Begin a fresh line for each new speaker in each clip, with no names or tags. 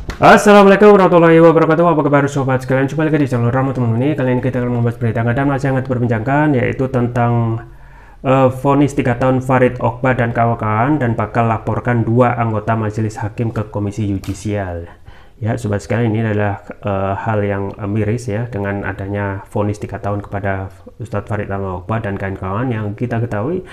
Assalamualaikum warahmatullahi wabarakatuh. Apa kabar sobat sekalian? Jumpa lagi di channel Rama teman ini. Kali ini kita akan membahas berita dan masih hangat diperbincangkan, yaitu tentang vonis 3 tahun Farid Okbah dan kawan-kawan dan bakal laporkan 2 anggota majelis hakim ke komisi yudisial. Ya sobat sekalian, ini adalah hal yang miris ya, dengan adanya vonis 3 tahun kepada Ustadz Farid Okbah dan kawan-kawan yang kita ketahui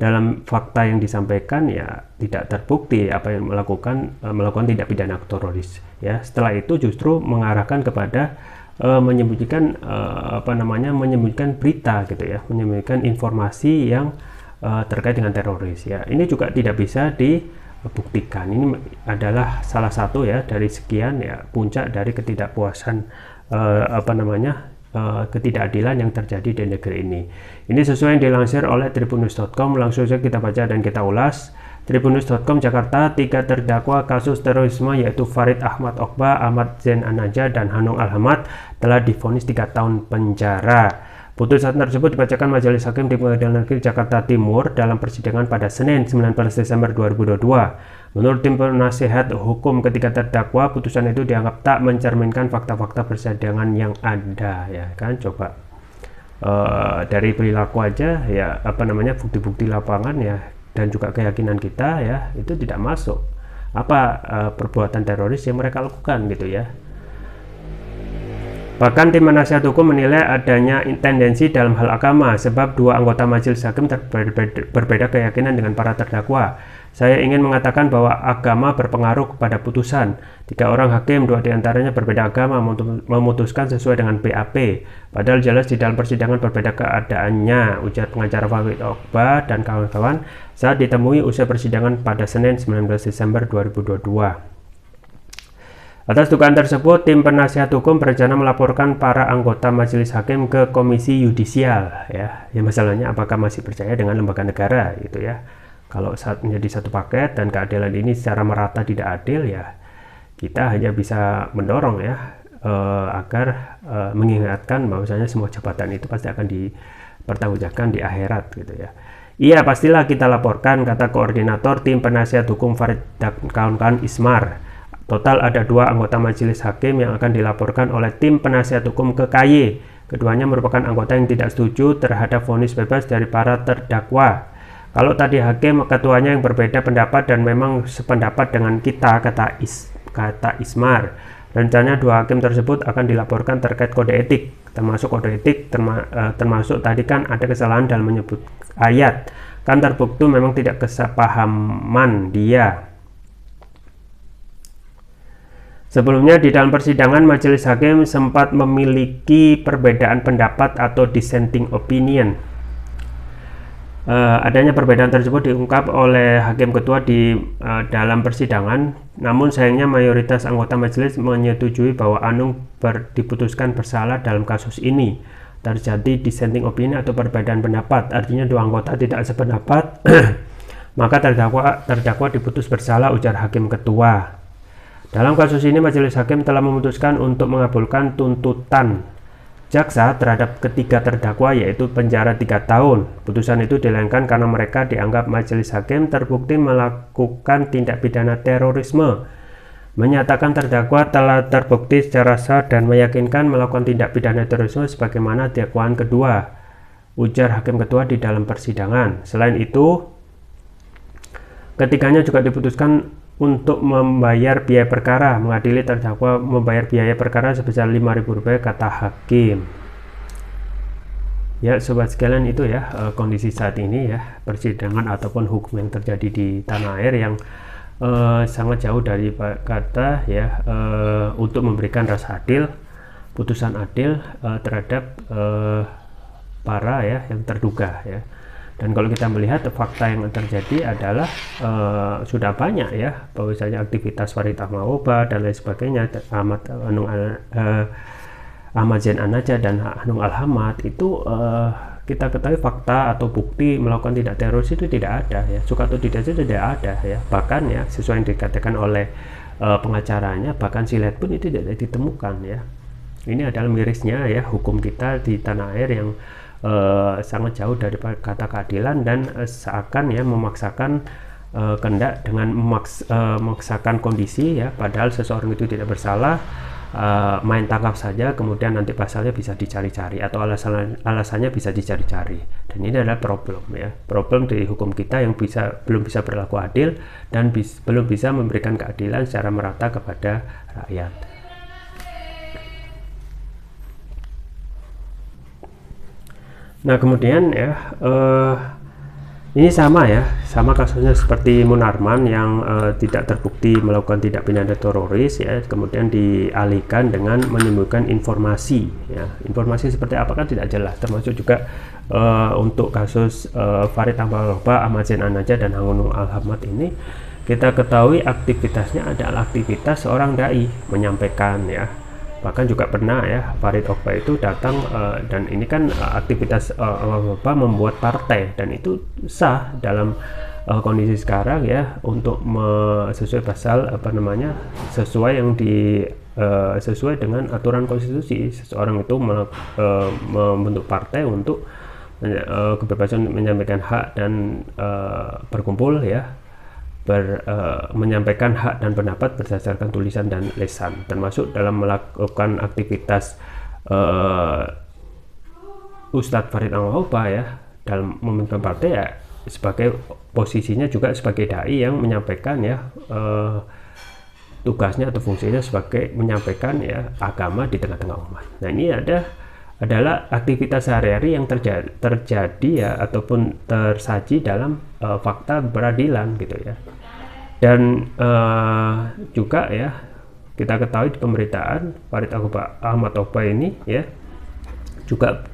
dalam fakta yang disampaikan ya tidak terbukti apa yang melakukan tindak pidana teroris ya. Setelah itu justru mengarahkan kepada menyembunyikan menyembunyikan berita gitu ya, menyembunyikan informasi yang terkait dengan teroris ya. Ini juga tidak bisa dibuktikan. Ini adalah salah satu ya dari sekian ya puncak dari ketidakpuasan ketidakadilan yang terjadi di negeri ini. Ini sesuai yang dilansir oleh tribunnews.com. Langsung saja kita baca dan kita ulas. Tribunnews.com Jakarta, 3 terdakwa kasus terorisme yaitu Farid Ahmad Okbah, Ahmad Zain An-Najah, dan Hanung Alhamad telah divonis 3 tahun penjara. Putusan tersebut dibacakan Majelis Hakim di Pengadilan Negeri Jakarta Timur dalam persidangan pada Senin 19 Desember 2022. Menurut tim penasihat hukum ketiga terdakwa, putusan itu dianggap tak mencerminkan fakta-fakta persidangan yang ada ya kan. Coba dari perilaku aja ya, bukti-bukti lapangan ya, dan juga keyakinan kita ya, itu tidak masuk perbuatan teroris yang mereka lakukan gitu ya. Bahkan tim penasihat hukum menilai adanya tendensi dalam hal agama, sebab 2 anggota majelis hakim berbeda keyakinan dengan para terdakwa. Saya ingin mengatakan bahwa agama berpengaruh kepada putusan. 3 orang hakim, 2 diantaranya berbeda agama, memutuskan sesuai dengan BAP. Padahal jelas di dalam persidangan berbeda keadaannya, ujar pengacara Farid Okbah dan kawan-kawan saat ditemui usai persidangan pada Senin 19 Desember 2022. Atas dugaan tersebut, tim penasihat hukum berencana melaporkan para anggota majelis hakim ke komisi yudisial ya. Ya masalahnya apakah masih percaya dengan lembaga negara gitu ya. Kalau saat menjadi satu paket dan keadilan ini secara merata tidak adil ya, kita hanya bisa mendorong ya agar mengingatkan bahwasanya semua jabatan itu pasti akan dipertanggungjawabkan di akhirat gitu ya. Iya, pastilah kita laporkan, kata koordinator tim penasihat hukum Farid dan kawan-kawan Ismar. Total ada 2 anggota majelis hakim yang akan dilaporkan oleh tim penasihat hukum ke KY. Keduanya merupakan anggota yang tidak setuju terhadap vonis bebas dari para terdakwa. Kalau tadi hakim ketuanya yang berbeda pendapat dan memang sependapat dengan kita, kata Ismar. Rencananya 2 hakim tersebut akan dilaporkan terkait kode etik, termasuk kode etik termasuk tadi kan ada kesalahan dalam menyebut ayat. Kan terbukti memang tidak kesepahaman dia. Sebelumnya di dalam persidangan majelis hakim sempat memiliki perbedaan pendapat atau dissenting opinion. Adanya perbedaan tersebut diungkap oleh hakim ketua di dalam persidangan. Namun sayangnya mayoritas anggota majelis menyetujui bahwa Anung diputuskan bersalah dalam kasus ini. Terjadi dissenting opinion atau perbedaan pendapat, artinya 2 anggota tidak sependapat, maka terdakwa diputus bersalah, ujar hakim ketua. Dalam kasus ini, majelis hakim telah memutuskan untuk mengabulkan tuntutan jaksa terhadap ketiga terdakwa, yaitu penjara 3 tahun. Putusan itu dilayangkan karena mereka dianggap majelis hakim terbukti melakukan tindak pidana terorisme, menyatakan terdakwa telah terbukti secara sah dan meyakinkan melakukan tindak pidana terorisme sebagaimana dakwaan kedua, ujar hakim ketua di dalam persidangan. Selain itu, ketiganya juga diputuskan untuk membayar biaya perkara, mengadili terdakwa membayar biaya perkara sebesar Rp5.000, kata hakim. Ya sobat sekalian, itu ya kondisi saat ini ya, persidangan ataupun hukum yang terjadi di tanah air yang sangat jauh dari kata ya untuk memberikan rasa adil, putusan adil terhadap para ya yang terduga ya. Dan kalau kita melihat fakta yang terjadi adalah sudah banyak ya, bahwasanya aktivitas Farid Ahmad Okbah dan lain sebagainya, Ahmad Zain An-Najah dan Hanung Alhamad itu kita ketahui fakta atau bukti melakukan tindak teroris itu tidak ada ya, suka atau tidak itu tidak ada ya. Bahkan ya sesuai yang dikatakan oleh pengacaranya, bahkan silet pun itu tidak ditemukan ya. Ini adalah mirisnya ya hukum kita di tanah air yang sangat jauh dari kata keadilan dan seakan ya memaksakan kehendak dengan memaksakan kondisi ya, padahal seseorang itu tidak bersalah, main tangkap saja, kemudian nanti pasalnya bisa dicari-cari atau alasannya bisa dicari-cari. Dan ini adalah problem ya, problem di hukum kita yang belum bisa berlaku adil dan belum bisa memberikan keadilan secara merata kepada rakyat. Nah kemudian ya, ini sama kasusnya seperti Munarman yang tidak terbukti melakukan tindak pidana teroris ya, kemudian dialihkan dengan menimbulkan informasi ya. Informasi seperti apa kan tidak jelas, termasuk juga untuk kasus Farid Amaloba, Ahmad Zain An-Najah dan Hangunung Al-Hamad ini, kita ketahui aktivitasnya adalah aktivitas seorang dai menyampaikan ya. Bahkan juga pernah ya Farid Okbah itu datang dan ini kan aktivitas Okbah membuat partai, dan itu sah dalam kondisi sekarang ya, untuk sesuai pasal sesuai yang sesuai dengan aturan konstitusi. Seseorang itu membentuk partai untuk kebebasan menyampaikan hak dan berkumpul ya, menyampaikan hak dan pendapat berdasarkan tulisan dan lisan, termasuk dalam melakukan aktivitas Ustadz Farid Amaloba ya dalam membentuk partai ya, sebagai posisinya juga sebagai dai yang menyampaikan ya, tugasnya atau fungsinya sebagai menyampaikan ya agama di tengah-tengah umat. Nah ini adalah aktivitas sehari-hari yang terjadi ya, ataupun tersaji dalam fakta peradilan gitu ya. Dan juga ya kita ketahui di pemberitaan Farid Ahmad Okbah ini ya juga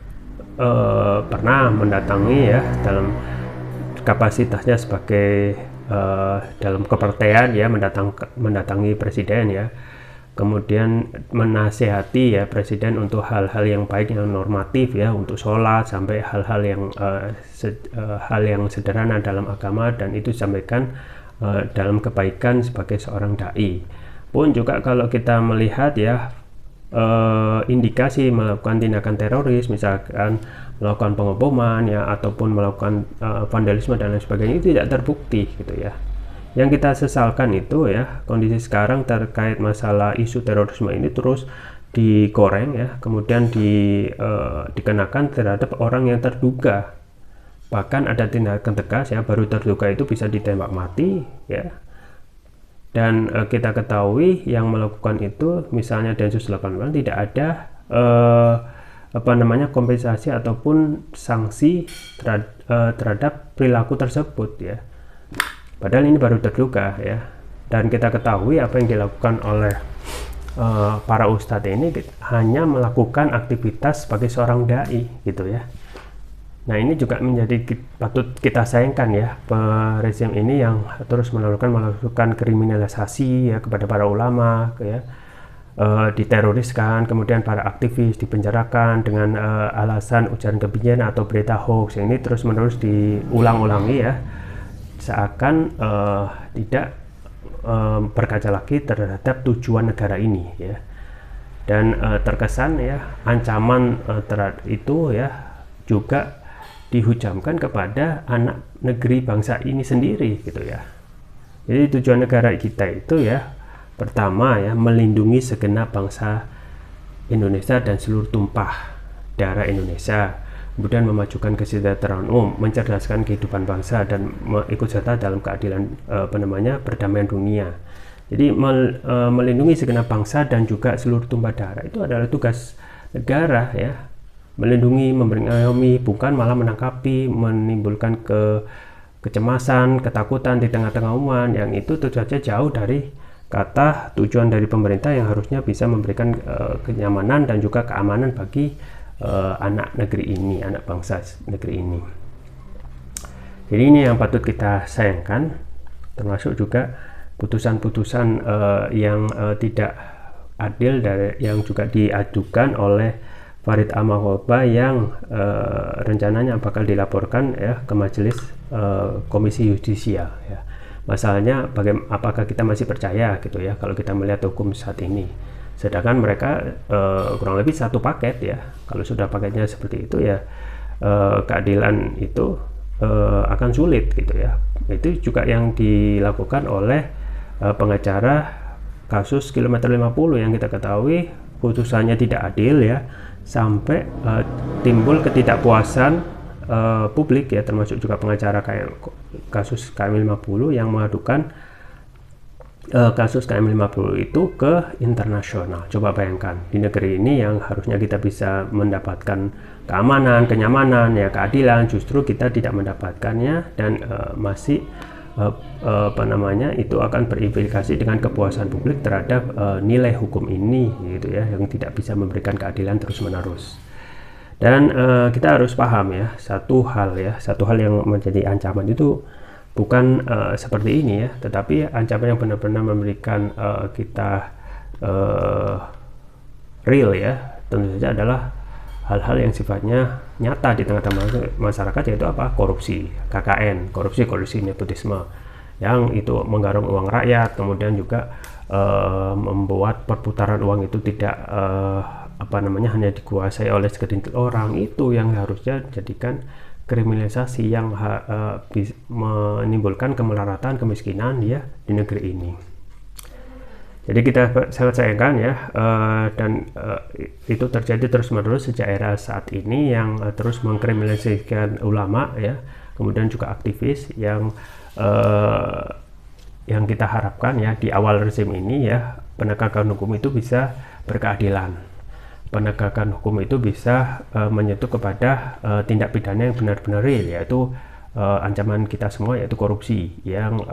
pernah mendatangi ya dalam kapasitasnya sebagai dalam kepartean ya, mendatangi presiden ya, kemudian menasehati ya presiden untuk hal-hal yang baik, yang normatif ya, untuk sholat sampai hal-hal yang sederhana dalam agama, dan itu disampaikan dalam kebaikan sebagai seorang dai. Pun juga kalau kita melihat ya indikasi melakukan tindakan teroris, misalkan melakukan pengeboman ya, ataupun melakukan vandalisme dan lain sebagainya, itu tidak terbukti gitu ya. Yang kita sesalkan itu ya, kondisi sekarang terkait masalah isu terorisme ini terus digoreng ya, kemudian dikenakan terhadap orang yang terduga. Bahkan ada tindakan tegas ya, baru terduga itu bisa ditembak mati ya. Dan kita ketahui yang melakukan itu misalnya Densus 88 tidak ada kompensasi ataupun sanksi terhadap perilaku tersebut ya. Padahal ini baru terduga ya, dan kita ketahui apa yang dilakukan oleh para ustadz ini hanya melakukan aktivitas sebagai seorang dai gitu ya. Nah ini juga menjadi patut kita sayangkan ya, rezim ini yang terus melakukan kriminalisasi ya kepada para ulama ya, diteroriskan, kemudian para aktivis dipenjarakan dengan alasan ujaran kebencian atau berita hoax. Ini terus menerus diulang-ulangi ya, seakan tidak berkaca lagi terhadap tujuan negara ini ya, dan terkesan ya ancaman terhadap itu ya juga dihujamkan kepada anak negeri bangsa ini sendiri gitu ya. Jadi tujuan negara kita itu ya, pertama ya, melindungi segenap bangsa Indonesia dan seluruh tumpah darah Indonesia, kemudian memajukan kesejahteraan umum, mencerdaskan kehidupan bangsa, dan ikut serta dalam keadilan perdamaian dunia. Jadi melindungi segenap bangsa dan juga seluruh tumpah darah itu adalah tugas negara ya. Melindungi, mengayomi, bukan malah menangkapi, menimbulkan kecemasan, ketakutan di tengah-tengah umat, yang itu tentu saja jauh dari kata tujuan dari pemerintah yang harusnya bisa memberikan kenyamanan dan juga keamanan bagi anak negeri ini, anak bangsa negeri ini. Jadi ini yang patut kita sayangkan, termasuk juga putusan-putusan yang tidak adil yang juga diajukan oleh Farid Amaloba yang rencananya bakal dilaporkan ya ke Majelis Komisi Yudisial ya. Masalahnya apakah kita masih percaya gitu ya kalau kita melihat hukum saat ini, sedangkan mereka kurang lebih satu paket ya. Kalau sudah paketnya seperti itu ya, keadilan itu akan sulit gitu ya. Itu juga yang dilakukan oleh pengacara kasus kilometer 50 yang kita ketahui putusannya tidak adil ya, sampai timbul ketidakpuasan publik ya, termasuk juga pengacara kasus KM50 yang mengadukan kasus KM50 itu ke internasional. Coba bayangkan, di negeri ini yang harusnya kita bisa mendapatkan keamanan, kenyamanan, ya keadilan, justru kita tidak mendapatkannya, dan masih itu akan berimplikasi dengan kepuasan publik terhadap nilai hukum ini gitu ya, yang tidak bisa memberikan keadilan terus-menerus. Dan kita harus paham ya, satu hal yang menjadi ancaman itu bukan seperti ini ya, tetapi ancaman yang benar-benar memberikan kita real ya, tentu saja adalah hal-hal yang sifatnya nyata di tengah-tengah masyarakat, yaitu apa? Korupsi, KKN, korupsi nepotisme, yang itu menggarung uang rakyat, kemudian juga membuat perputaran uang itu tidak hanya dikuasai oleh segelintir orang. Itu yang harusnya jadikan kriminalisasi yang menimbulkan kemelaratan, kemiskinan ya di negeri ini. Jadi kita sangat sayangkan ya, dan itu terjadi terus-menerus sejak era saat ini, yang terus mengkriminalisasikan ulama ya, kemudian juga aktivis yang kita harapkan ya di awal rezim ini ya, penegakan hukum itu bisa berkeadilan. Penegakan hukum itu bisa menyentuh kepada tindak pidana yang benar-benar real, yaitu ancaman kita semua, yaitu korupsi, yang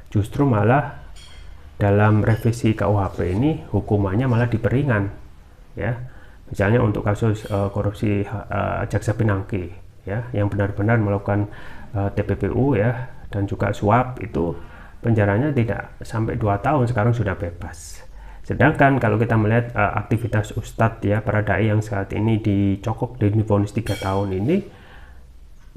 justru malah dalam revisi KUHP ini hukumannya malah diperingan ya. Misalnya untuk kasus korupsi Jaksa Pinangki ya, yang benar-benar melakukan TPPU ya, dan juga suap, itu penjaranya tidak sampai 2 tahun, sekarang sudah bebas. Sedangkan kalau kita melihat aktivitas ustadz ya, para dai yang saat ini dicokok dan divonis 3 tahun ini,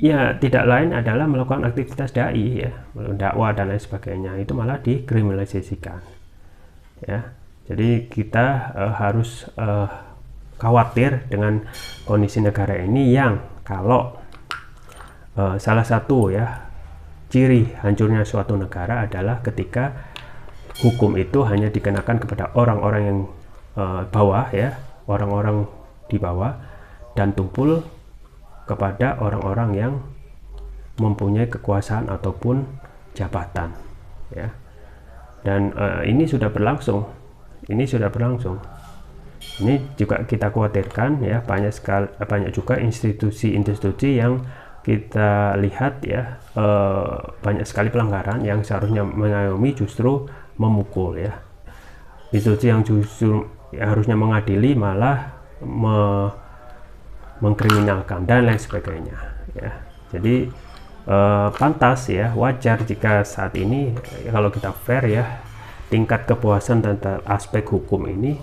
ya tidak lain adalah melakukan aktivitas dai ya, dakwah dan lain sebagainya, itu malah dikriminalisasikan ya. Jadi kita harus khawatir dengan kondisi negara ini, yang kalau salah satu ya ciri hancurnya suatu negara adalah ketika hukum itu hanya dikenakan kepada orang-orang yang bawah ya, orang-orang di bawah, dan tumpul kepada orang-orang yang mempunyai kekuasaan ataupun jabatan ya. Dan ini sudah berlangsung. Ini juga kita khawatirkan ya, banyak juga institusi-institusi yang kita lihat ya, banyak sekali pelanggaran yang seharusnya mengayomi justru memukul ya. Institusi yang justru harusnya mengadili malah mengkriminalkan dan lain sebagainya ya. Jadi pantas ya, wajar jika saat ini kalau kita fair ya, tingkat kepuasan tentang aspek hukum ini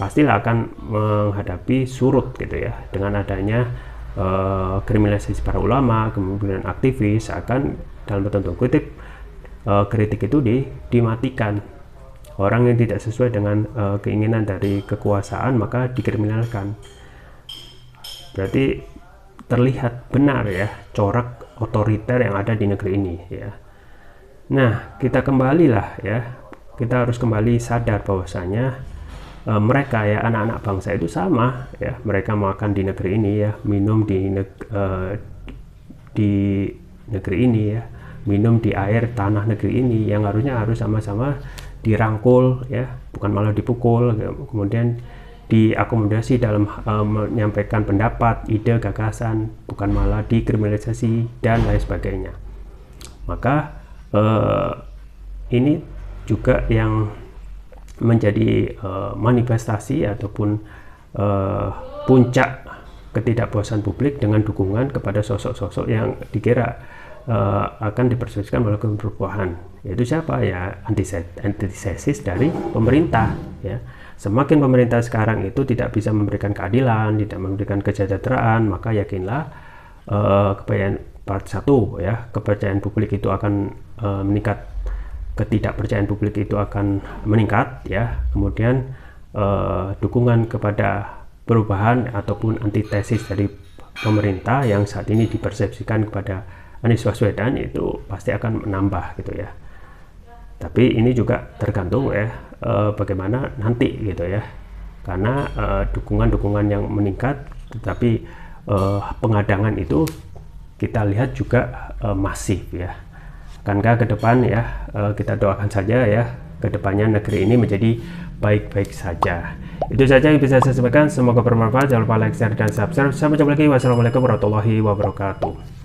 pastilah akan menghadapi surut gitu ya, dengan adanya kriminalisasi para ulama, kemudian aktivis, akan dalam tanda kutip kritik itu dimatikan. Orang yang tidak sesuai dengan keinginan dari kekuasaan maka dikriminalkan. Berarti terlihat benar ya corak otoriter yang ada di negeri ini ya. Nah, kita harus kembali sadar bahwasanya mereka ya, anak-anak bangsa itu sama ya, mereka makan di negeri ini ya, minum di negeri ini ya, minum di air tanah negeri ini, yang harus sama-sama dirangkul ya, bukan malah dipukul, kemudian diakomodasi dalam menyampaikan pendapat, ide, gagasan, bukan malah dikriminalisasi dan lain sebagainya. Maka ini juga yang menjadi manifestasi ataupun puncak ketidakpuasan publik dengan dukungan kepada sosok-sosok yang dikira akan dipersepsikan melakukan perubahan, yaitu siapa ya, antitesis dari pemerintah ya. Semakin pemerintah sekarang itu tidak bisa memberikan keadilan, tidak memberikan kesejahteraan, maka yakinlah kepercayaan publik itu akan meningkat, ketidakpercayaan publik itu akan meningkat ya. Kemudian dukungan kepada perubahan ataupun antitesis dari pemerintah yang saat ini dipersepsikan kepada Anies Baswedan itu pasti akan menambah gitu ya. Tapi ini juga tergantung ya bagaimana nanti gitu ya, karena dukungan-dukungan yang meningkat, tetapi pengadangan itu kita lihat juga masif ya. Akankah ke depan ya, kita doakan saja ya, ke depannya negeri ini menjadi baik-baik saja. Itu saja yang bisa saya sampaikan, semoga bermanfaat. Jangan lupa like, share, dan subscribe. Sampai jumpa lagi. Wassalamualaikum warahmatullahi wabarakatuh.